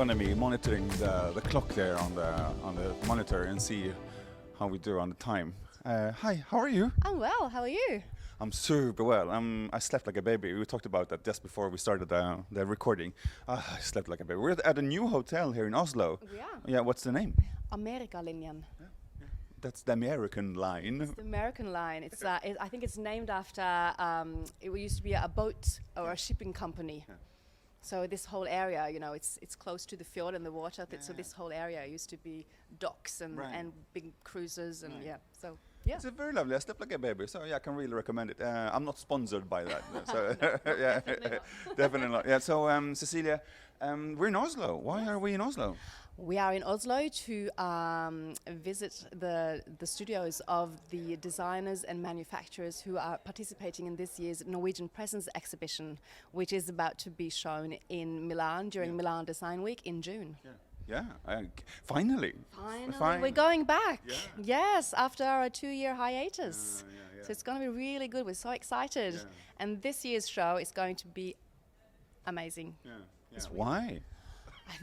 front of me, monitoring the clock there on the monitor and see how we do on the time. Hi, how are you? I'm well. How are you? I'm super well. I slept like a baby. We talked about that just before we started the recording. I slept like a baby. We're at a new hotel here in Oslo. Yeah. Yeah, what's the name? Amerikalinjen. That's the American line. It's the American line. It's I think it's named after it used to be a boat or a shipping company. Yeah. So this whole area, you know, it's close to the fjord and the water. So this whole area used to be docks and big cruises and So yeah. It's very lovely. I slept like a baby, so yeah, I can really recommend it. I'm not sponsored by that, so yeah, definitely not. Yeah. So Cecilie, we're in Oslo. Why are we in Oslo? We are in Oslo to visit the studios of the designers and manufacturers who are participating in this year's Norwegian Presence exhibition, which is about to be shown in Milan during Milan Design Week in June. Yeah, finally. Finally, we're going back. Yeah. Yes, after our 2-year hiatus. So it's going to be really good. We're so excited. Yeah. And this year's show is going to be amazing. Yeah. Why?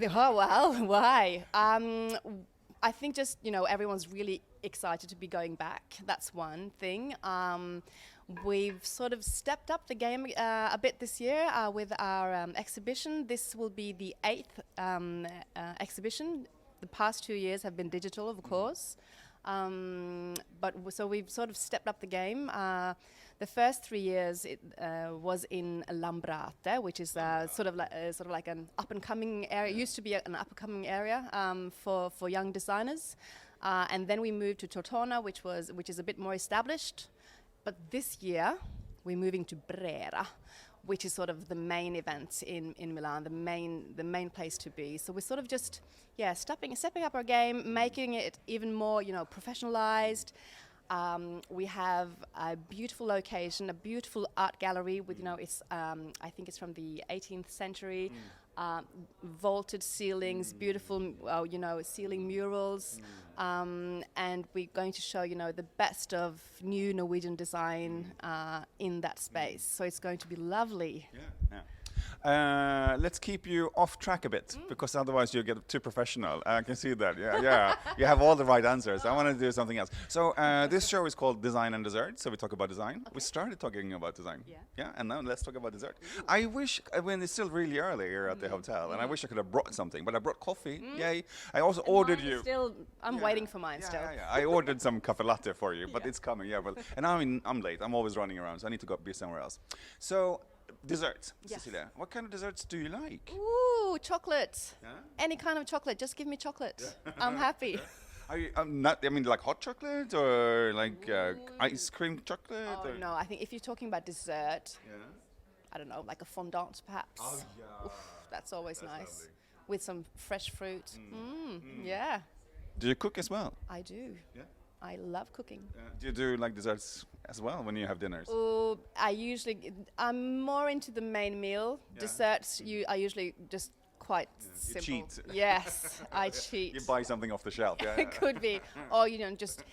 Oh, well, why? I think just, you know, everyone's really excited to be going back. That's one thing. We've sort of stepped up the game a bit this year with our exhibition. This will be the 8th exhibition. The past 2 years have been digital, of course. So we've sort of stepped up the game. The first 3 years it was in Lambrate, which is sort of like an up-and-coming area. It used to be an up-and-coming area for young designers, and then we moved to Tortona, which is a bit more established. But this year we're moving to Brera, which is sort of the main event in Milan, the main place to be. So we're sort of just stepping up our game, making it even more, you know, professionalized. We have a beautiful location, a beautiful art gallery with, you know, it's I think it's from the 18th century, vaulted ceilings, beautiful, you know, ceiling murals, and we're going to show, you know, the best of new Norwegian design in that space. So it's going to be lovely. Let's keep you off track a bit, because otherwise you get too professional. I can see that. Yeah. You have all the right answers. I want to do something else. So this show is called Design and Dessert. So we talk about design. Okay. We started talking about design. Yeah. And now let's talk about dessert. I wish, when it's still really early here at the hotel, and I wish I could have brought something, but I brought coffee. Yay! I also ordered you. I'm waiting for mine still. Yeah. I ordered some cafe latte for you, but it's coming. Yeah. Well, and I'm late. I'm always running around, so I need to be somewhere else. So. Desserts, Cecilie. What kind of desserts do you like? Ooh, chocolate. Any kind of chocolate. Just give me chocolate. I'm happy. I'm not. I mean, like hot chocolate or like ice cream chocolate. Oh no, I think if you're talking about dessert, I don't know, like a fondant perhaps. Oh yeah. Oof, that's always nice. Lovely. With some fresh fruit. Yeah. Do you cook as well? I do. Yeah. I love cooking. Do you do like desserts as well when you have dinners? Oh, I'm more into the main meal. Desserts, I usually just quite simple. You cheat. Yes, I cheat. You buy something off the shelf. Yeah. It could be, or you know, just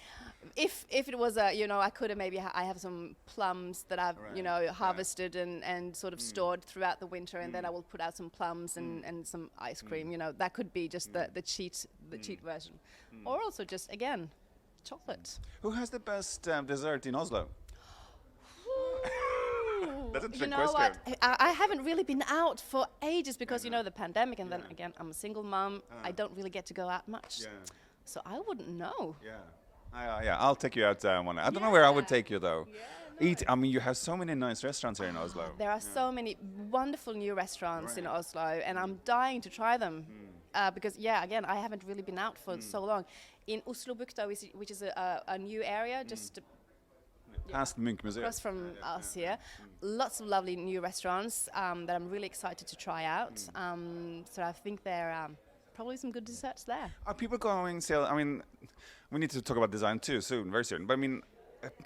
if it was you know, I could have maybe I have some plums that I've you know harvested and sort of stored throughout the winter, and then I will put out some plums and some ice cream. You know, that could be just the cheat version, or also just again. Chocolate. Who has the best dessert in Oslo? That's a trick you know question. what? I haven't really been out for ages because you know the pandemic, and then again I'm a single mom. I don't really get to go out much, so I wouldn't know. Yeah. I'll take you out one. I don't know where I would take you though. I mean, you have so many nice restaurants here in Oslo. There are so many wonderful new restaurants in Oslo, and I'm dying to try them. Because again, I haven't really been out for so long. In Oslobukta, which is a new area, just past Munch Museum, across from us here, lots of lovely new restaurants that I'm really excited to try out. So I think there are probably some good desserts there. Are people going still? I mean, we need to talk about design too soon, very soon. But I mean,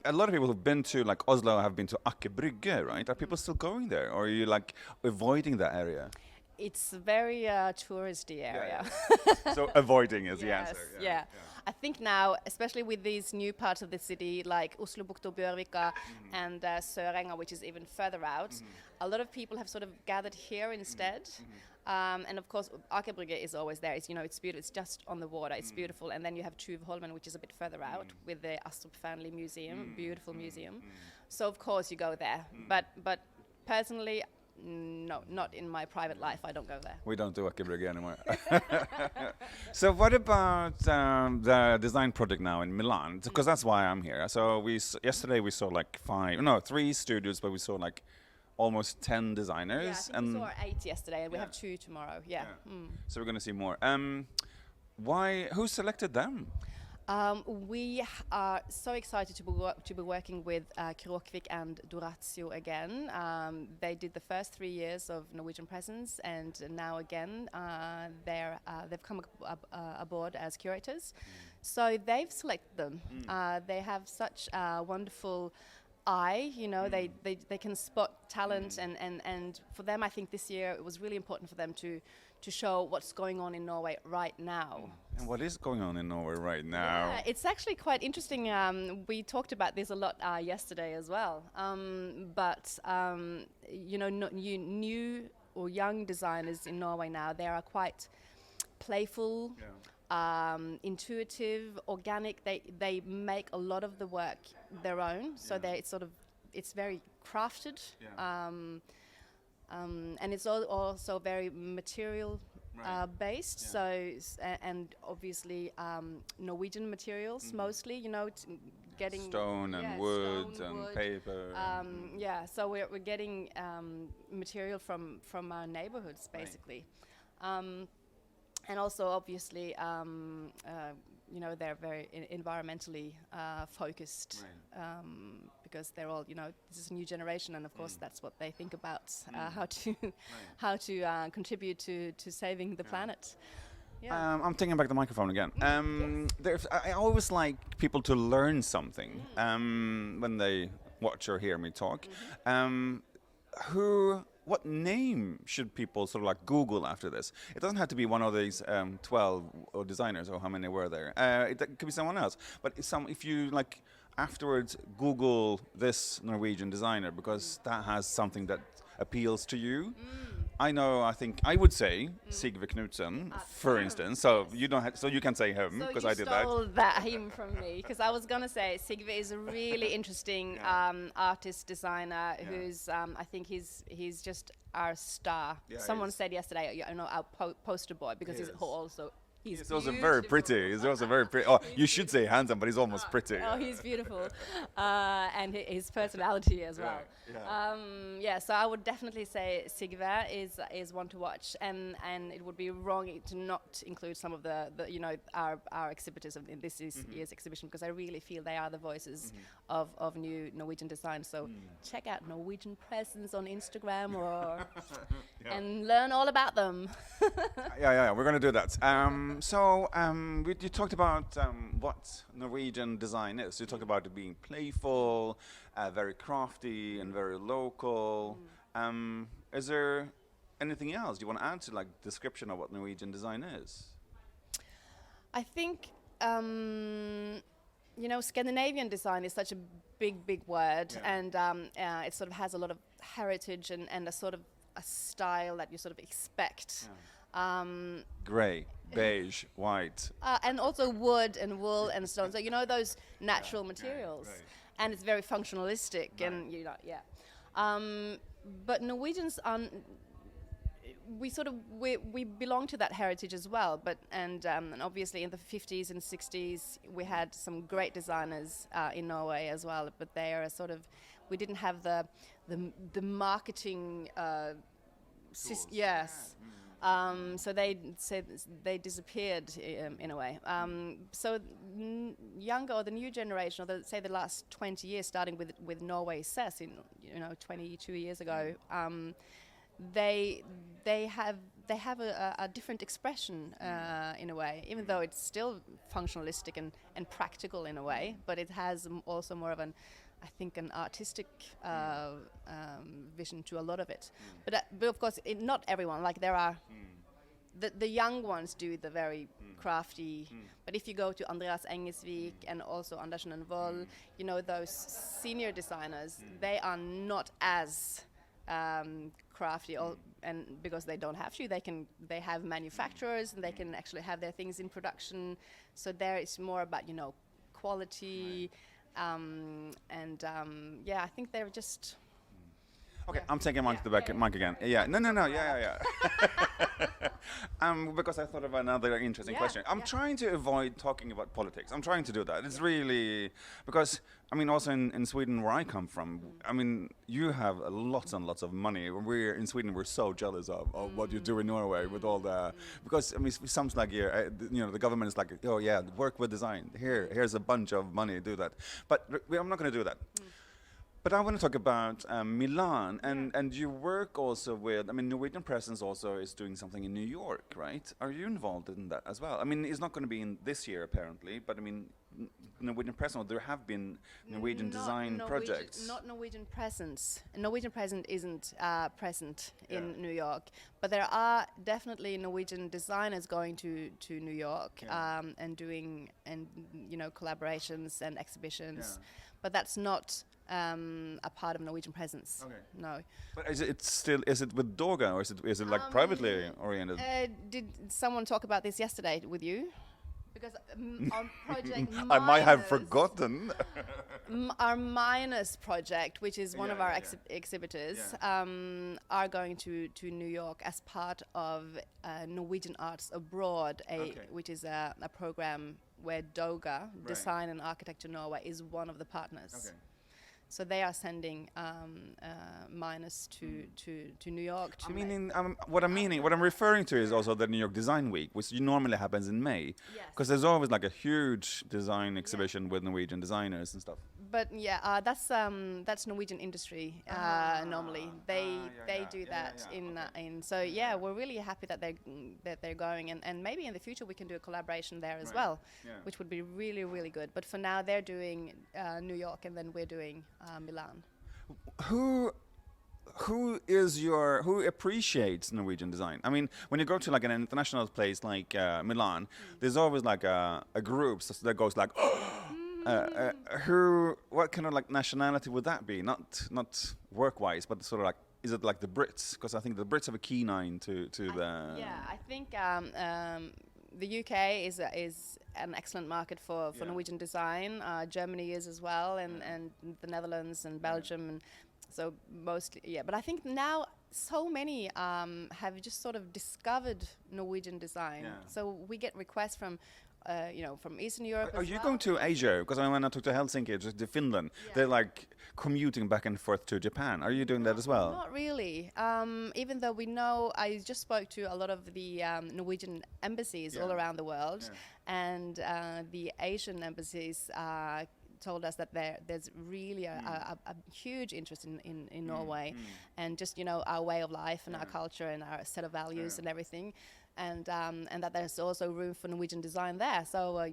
a lot of people who've been to like Oslo have been to Aker Brygge, right? Are people still going there, or are you like avoiding that area? It's a very touristy area. So avoiding is the answer. Yeah. I think now, especially with these new parts of the city, like Oslobukta, Bjørvika, and Sørenga, which is even further out, a lot of people have sort of gathered here instead. And of course, Aker Brygge is always there. It's, it's beautiful. It's just on the water. It's beautiful. And then you have Tuvholmen, which is a bit further out, with the Astrup Fearnley Museum, beautiful museum. So of course you go there. But personally, no, not in my private life. I don't go there. We don't do Aker Brygge anymore. So what about the design project now in Milan? Because that's why I'm here. So yesterday we saw like 3 studios, but we saw like almost 10 designers. Yeah, I think and we saw 8 yesterday, and we have 2 tomorrow. Yeah. So we're going to see more. Who selected them? We are so excited to be working with Krokvik and Doratio again. They did the first 3 years of Norwegian presence, and now again they've come aboard as curators. So they've selected them. They have such a wonderful eye, they can spot talent, and for them, I think this year it was really important for them to show what's going on in Norway right now. And what is going on in Norway right now? Yeah, it's actually quite interesting. We talked about this a lot yesterday as well. New or young designers in Norway now, they are quite playful, intuitive, organic. They make a lot of the work their own, so it's very crafted. And it's also very material based, and obviously Norwegian materials mostly, getting stone and wood and paper. So we're getting material from our neighborhoods basically. And also obviously they're very environmentally focused, because they're all, this is a new generation, and of course that's what they think about, how to contribute to saving the planet. Yeah. I'm taking back the microphone again. I always like people to learn something when they watch or hear me talk. What name should people sort of like Google after this? It doesn't have to be one of these 12 designers, or how many were there. It could be someone else. But if you like afterwards Google this Norwegian designer, because that has something that appeals to you. I think I would say Sigve Knudsen, for instance. So you don't so you can say him, because I did that. So you stole him from me, because I was gonna say Sigve is a really interesting artist designer who's I think he's just our star. Someone said yesterday, our poster boy, because he's also. He's also very pretty. He's also very pretty. Oh, you should say handsome, but he's almost pretty. Oh, he's beautiful, and his personality as well. So I would definitely say Sigve is one to watch, and it would be wrong to not include some of the our exhibitors in this year's exhibition, because I really feel they are the voices of new Norwegian design. So check out Norwegian Presence on Instagram and learn all about them. We're going to do that. You talked about what Norwegian design is. You talked about it being playful, very crafty, and very local. Is there anything else you want to add to description of what Norwegian design is? I think Scandinavian design is such a big word, and it sort of has a lot of heritage and a sort of a style that you sort of expect. Grey, beige, white. And also wood and wool and stone. So those natural materials. Right. And it's very functionalistic, and but Norwegians we belong to that heritage as well. But and obviously in the 50s and 60s we had some great designers in Norway as well. But they are we didn't have the marketing. So they disappeared in a way. So younger, or the new generation, or the last 20 years, starting with Norway Says 22 years ago, they have a different expression in a way, even though it's still functionalistic and practical in a way, but it has also more of an artistic vision to a lot of it. But of course, not everyone. Like there the young ones do the very crafty, but if you go to Andreas Engesvik and also Andersen and Voll, you know, those senior designers, they are not as crafty, and because they don't have to, they have manufacturers and they can actually have their things in production. So there it's more about, you know, quality, yeah, I think they're just. Okay, I'm taking Mike to the back, Mike again. Yeah, no, yeah. Because I thought of another interesting question. I'm trying to avoid talking about politics. I'm trying to do that. It's really, because, I mean, also in Sweden, where I come from, I mean, you have lots and lots of money. In Sweden, we're so jealous of what you do in Norway with all the, because, I mean, it sounds like you know, the government is like, oh yeah, work with design. Here's a bunch of money, do that. But I'm not going to do that. But I want to talk about Milan, and you work also with, I mean, Norwegian Presence also is doing something in New York, right? Are you involved in that as well? I mean, it's not going to be in this year apparently, but I mean, Norwegian Presence, there have been Norwegian design projects. Not Norwegian Presence. Norwegian Presence isn't present in New York, but there are definitely Norwegian designers going to New York and doing, you know, collaborations and exhibitions, but that's not a part of Norwegian Presence. Okay. No. But is it with Doga, or is it like privately oriented? Did someone talk about this yesterday with you? Because our project I might have forgotten. Our Minus project, which is one of our exhibitors, are going to New York as part of Norwegian Arts Abroad, which is a program where Doga, Design and Architecture Norway, is one of the partners. Okay. So they are sending Minus to New York. What I'm referring to is also the New York Design Week, which normally happens in May, because there's always like a huge design exhibition with Norwegian designers and stuff. But that's Norwegian industry normally. They do that in. So we're really happy that they're going, and maybe in the future we can do a collaboration there as well, which would be really, really good. But for now they're doing New York, and then we're doing Milan. Who appreciates Norwegian design? I mean, when you go to like an international place like Milan, there's always like a group that goes like, what kind of like nationality would that be? Not work-wise, but sort of like, is it like the Brits? Because I think the Brits have a keen eye to the. Yeah, I think the UK is an excellent market for Norwegian design. Germany is as well, and the Netherlands and Belgium, and so mostly, But I think now so many have just sort of discovered Norwegian design. Yeah. So we get requests from. From Eastern Europe. Are you going to Asia? Because when I talk to Helsinki, just to Finland, they're like commuting back and forth to Japan. Are you doing that as well? Not really. Even though we know, I just spoke to a lot of the Norwegian embassies all around the world, and the Asian embassies told us that there's really a huge interest in Norway, and just our way of life and our culture and our set of values and everything. And that there's also room for Norwegian design there. So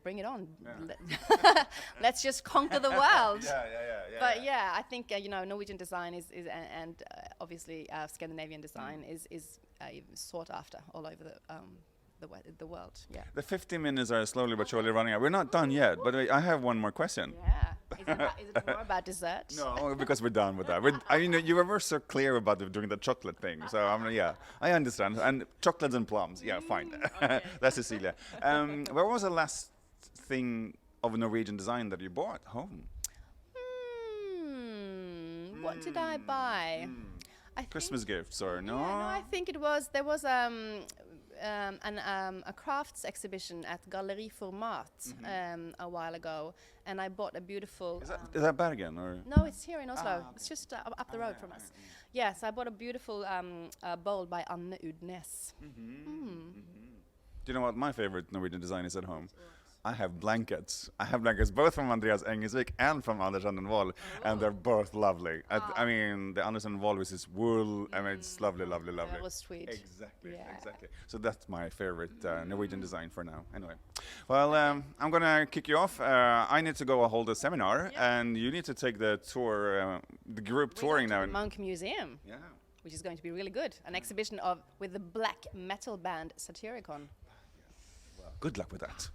bring it on. Yeah. Let's just conquer the world. But I think Norwegian design is and obviously Scandinavian design is sought after all over the world. Yeah. The 50 minutes are slowly but surely running out. We're not done yet, but I have one more question. Yeah. Is it more about dessert? No, because we're done with that. You were so clear about doing the chocolate thing, so I understand. And chocolates and plums, fine. Okay. That's Cecilie. Where was the last thing of Norwegian design that you bought home? What did I buy? Christmas gifts or no? No, I think there was a crafts exhibition at Galleri Format a while ago, and I bought a beautiful. Is that Bergen or? No, it's here in Oslo. Okay. It's just up the road from us. Yes, I bought a beautiful bowl by Anne Udnes. Do you know what my favorite Norwegian design is at home? I have blankets. Both from Andreas Engesvik and from Andersen and Voll, and they're both lovely. I mean, the Andersen and Voll with this wool, I mean, it's lovely. That was sweet. Exactly. So that's my favorite Norwegian design for now. Anyway, well, I'm gonna kick you off. I need to go hold a seminar, and you need to take the tour, the group touring now. The Munch Museum. Yeah. which is going to be really good. An exhibition of with the black metal band Satyricon. Good luck with that.